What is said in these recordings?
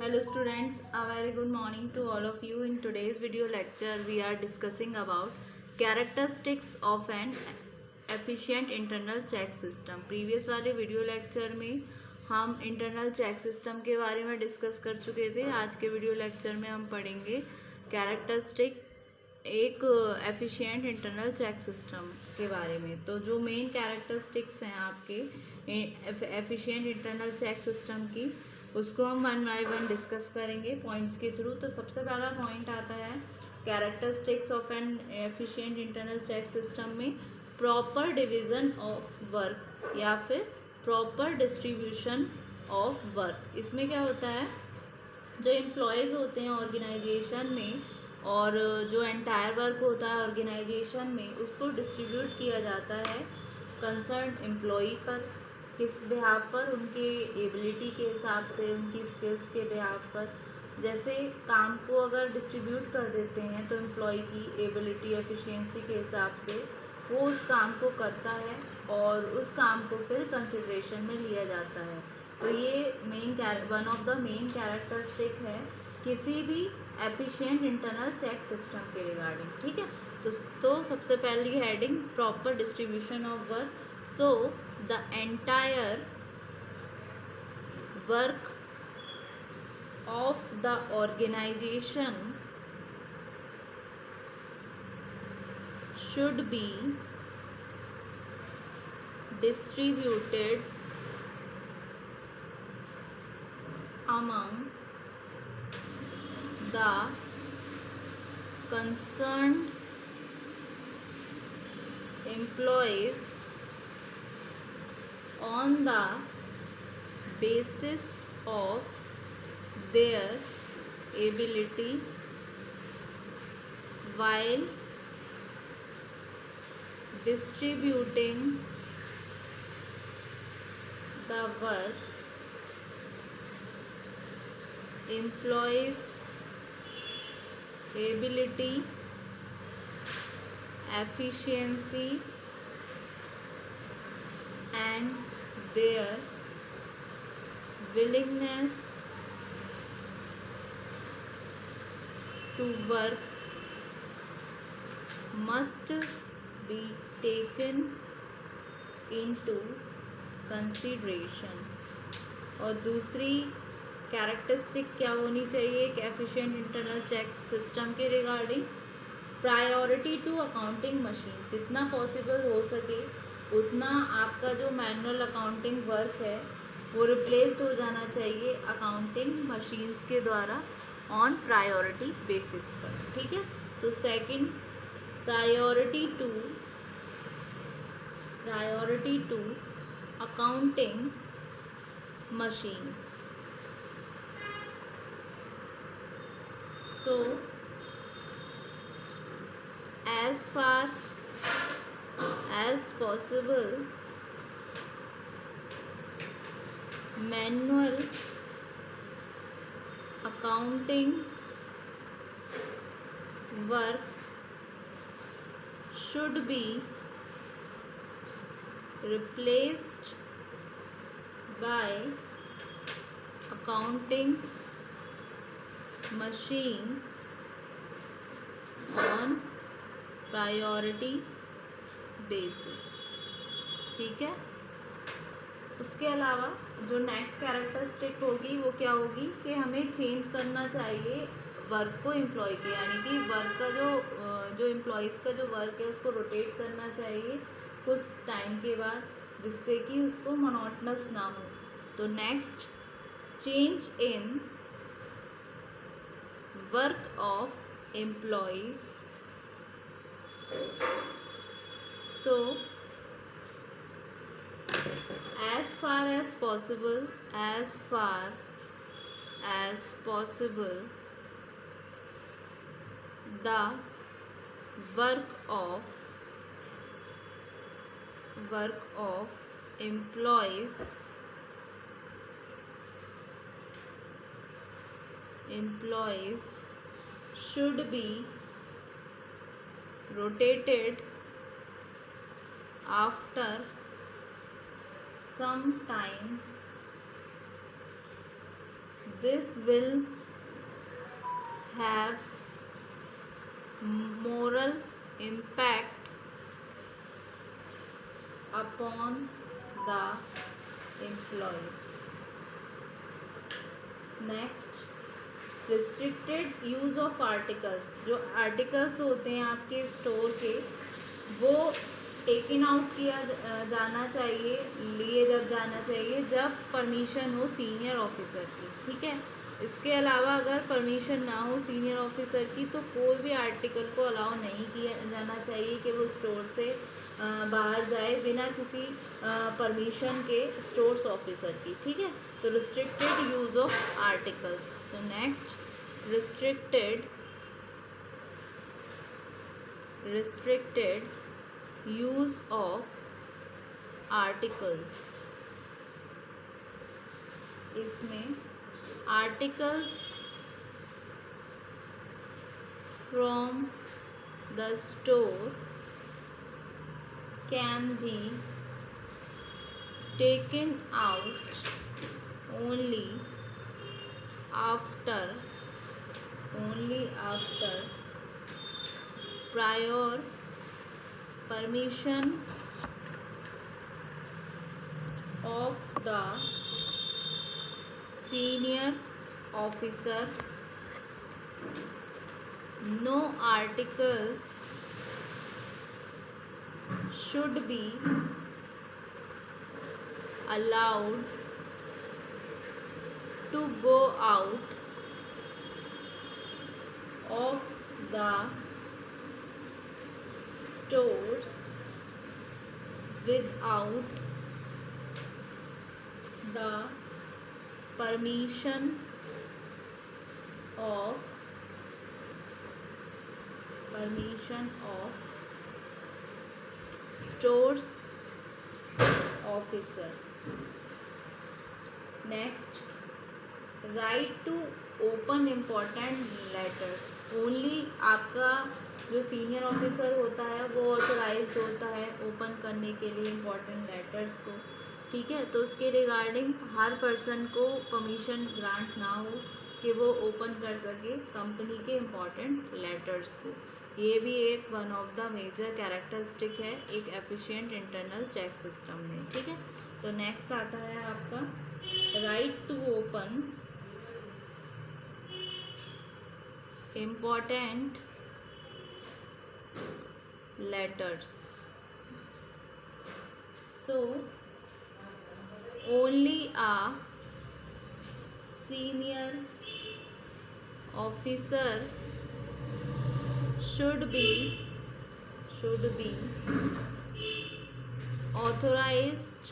Hello students, a very good morning to all of you. In today's video lecture we are discussing about characteristics of an efficient internal check system. Previous वाले video lecture में हम internal check system के बारे में discuss कर चुके थे. आज के वीडियो लेक्चर में हम पढ़ेंगे कैरेक्टरिस्टिक एक एफिशिएंट इंटरनल चेक सिस्टम के बारे में. तो जो मेन कैरेक्टरिस्टिक्स हैं आपके एफिशिएंट इंटरनल चेक सिस्टम की, उसको हम वन बाय वन डिस्कस करेंगे पॉइंट्स के थ्रू. तो सबसे पहला पॉइंट आता है characteristics of an efficient internal check system में प्रॉपर डिवीज़न ऑफ वर्क या फिर प्रॉपर डिस्ट्रीब्यूशन ऑफ वर्क. इसमें क्या होता है, जो एम्प्लॉयज़ होते हैं ऑर्गेनाइजेशन में और जो एंटायर वर्क होता है ऑर्गेनाइजेशन में, उसको डिस्ट्रीब्यूट किया जाता है कंसर्न एम्प्लॉई पर. किस बिहाव पर? उनके एबिलिटी के हिसाब से, उनकी स्किल्स के बिहाव पर. जैसे काम को अगर डिस्ट्रीब्यूट कर देते हैं तो एम्प्लॉय की एबिलिटी एफिशिएंसी के हिसाब से वो उस काम को करता है और उस काम को फिर कंसिडरेशन में लिया जाता है. तो ये one of the main characteristic है किसी भी एफिशिएंट इंटरनल चेक सिस्टम के रिगार्डिंग. ठीक है, तो सबसे पहली heading proper distribution of work. So the entire work of the organization should be distributed among the concerned employees on the basis of their ability, while distributing the work. Employees' ability, efficiency and their willingness to work must be taken into consideration. और दूसरी characteristic क्या होनी चाहिए एक efficient internal check system के regarding? Priority to accounting machine. जितना possible हो सके उतना आपका जो मैनुअल अकाउंटिंग वर्क है वो रिप्लेस हो जाना चाहिए अकाउंटिंग मशीन्स के द्वारा ऑन प्रायोरिटी बेसिस पर. ठीक है, तो second priority to accounting machines. So as far as possible, manual accounting work should be replaced by accounting machines on priority basis. ठीक है, उसके अलावा जो नेक्स्ट कैरेक्टरिस्टिक होगी वो क्या होगी कि हमें चेंज करना चाहिए वर्क को एम्प्लॉय के, यानी कि वर्क का जो एम्प्लॉयज़ का जो वर्क है उसको रोटेट करना चाहिए कुछ टाइम के बाद, जिससे कि उसको मोनोटनस ना हो. तो next, change in work of employees. So as far as possible, the work of employees should be rotated after some time This will have moral impact upon the employees. Next, restricted use of articles. जो articles होते हैं आपके store के, वो taken out किया जाना चाहिए, लिए जब जाना चाहिए जब परमिशन हो सीनियर ऑफिसर की. ठीक है. इसके अलावा अगर परमिशन ना हो सीनियर ऑफिसर की तो कोई भी आर्टिकल को अलाउ नहीं किया जाना चाहिए कि वो स्टोर से बाहर जाए बिना किसी परमिशन के स्टोर्स ऑफिसर की. ठीक है. तो रिस्ट्रिक्टेड यूज़ ऑफ आर्टिकल्स. तो next, restricted use of articles. इसमें articles from the store can be taken out only after prior permission of the senior officer. No articles should be allowed to go out of the stores without the permission of stores officer. Next, right to open important letters. Only आपका जो senior officer होता है वो authorised होता है open करने के लिए इम्पोर्टेंट लेटर्स को. ठीक है. तो उसके रिगार्डिंग हर पर्सन को परमिशन ग्रांट ना हो कि वो ओपन कर सके कंपनी के इम्पोर्टेंट लेटर्स को. ये भी एक one of the major characteristic है एक एफिशिएंट इंटरनल चेक सिस्टम में. ठीक है. तो नेक्स्ट आता है आपका right to open important letters. So only a senior officer should be authorized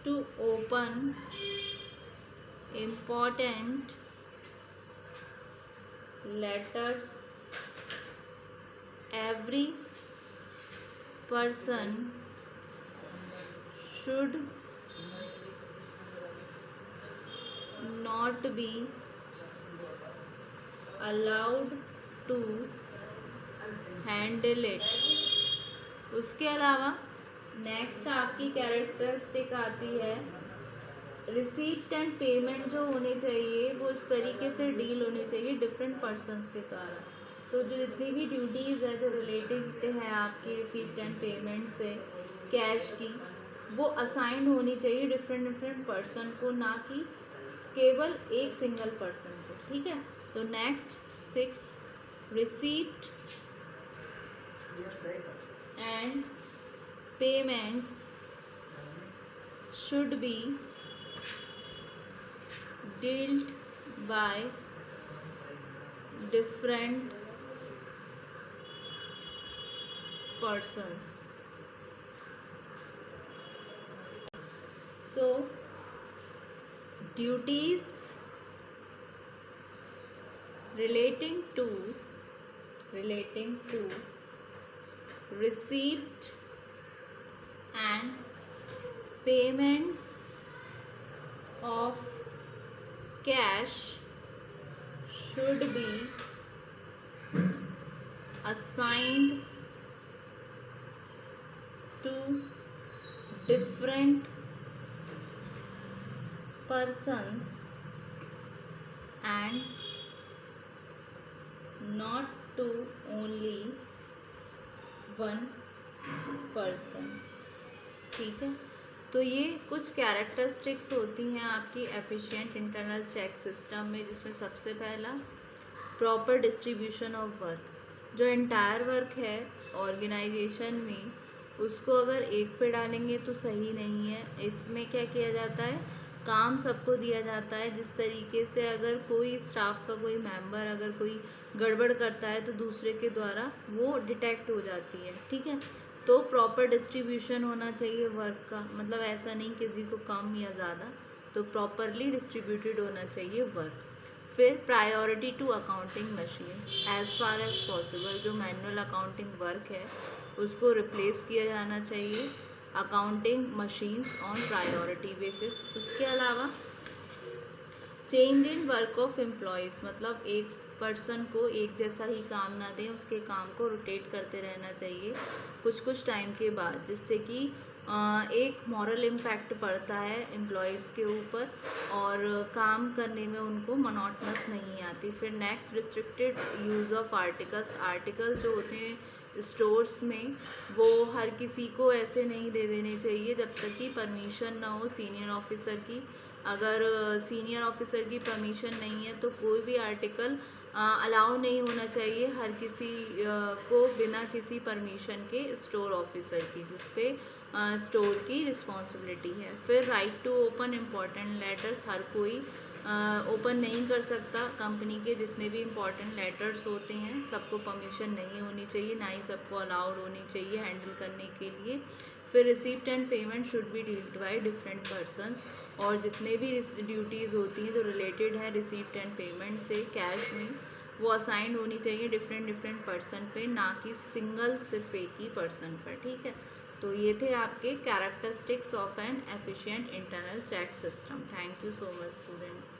to open important letters. Every person should not be allowed to handle it. उसके अलावा next आपकी कैरेक्टरिस्टिक आती है रिसीप्ट एंड पेमेंट जो होने चाहिए वो इस तरीके से डील होने चाहिए डिफरेंट पर्सनस के द्वारा. तो जो जितनी भी ड्यूटीज़ है जो रिलेटेड है आपकी रिसीप्ट एंड पेमेंट से कैश की, वो असाइंड होनी चाहिए डिफरेंट पर्सन को, ना कि केवल एक सिंगल पर्सन को. ठीक है. तो next 6, receipt and payments should be dealt by different persons. So duties relating to receipt and payments of cash should be assigned to different persons and not to only one person। ठीक है, तो ये कुछ characteristics होती हैं आपकी efficient internal check system में, जिसमें सबसे पहला प्रॉपर डिस्ट्रीब्यूशन ऑफ वर्क। जो एंटायर वर्क है ऑर्गेनाइजेशन में, उसको अगर एक पे डालेंगे तो सही नहीं है। इसमें क्या किया जाता है, काम सबको दिया जाता है जिस तरीके से अगर कोई स्टाफ का कोई मेंबर अगर कोई गड़बड़ करता है तो दूसरे के द्वारा वो डिटेक्ट हो जाती है। ठीक है, तो प्रॉपर डिस्ट्रीब्यूशन होना चाहिए वर्क का, मतलब ऐसा नहीं किसी को कम या ज़्यादा, तो प्रॉपरली डिस्ट्रीब्यूटेड होना चाहिए वर्क। फिर priority to accounting machine, as far as possible जो मैनुअल अकाउंटिंग वर्क है उसको रिप्लेस किया जाना चाहिए accounting machines on priority basis. उसके अलावा change in work of employees, मतलब एक पर्सन को एक जैसा ही काम ना दें, उसके काम को रोटेट करते रहना चाहिए कुछ कुछ टाइम के बाद, जिससे कि एक मॉरल इम्पैक्ट पड़ता है एम्प्लॉयज़ के ऊपर और काम करने में उनको मोनोटनस नहीं आती। फिर next, restricted use of articles जो होते हैं स्टोर्स में, वो हर किसी को ऐसे नहीं दे देने चाहिए जब तक कि परमिशन ना हो सीनियर ऑफिसर की। अगर सीनियर ऑफिसर की परमिशन नहीं है तो कोई भी आर्टिकल अलाउ नहीं होना चाहिए हर किसी को बिना किसी परमिशन के स्टोर ऑफिसर की, जिसपे स्टोर की रिस्पॉन्सिबिलिटी है। फिर right to open important letters, हर कोई ओपन नहीं कर सकता। कंपनी के जितने भी इम्पॉर्टेंट लेटर्स होते हैं सबको परमिशन नहीं होनी चाहिए, ना ही सबको अलाउड होनी चाहिए हैंडल करने के लिए। फिर receipt and payment should be dealt by different persons, और जितने भी ड्यूटीज़ होती हैं जो रिलेटेड हैं रिसीप्ट एंड पेमेंट से कैश में, वो असाइंड होनी चाहिए डिफरेंट पर्सन पे, ना कि सिंगल सिर्फ एक ही पर्सन पर। ठीक है, तो ये थे आपके characteristics of an efficient internal check system. Thank you so much student.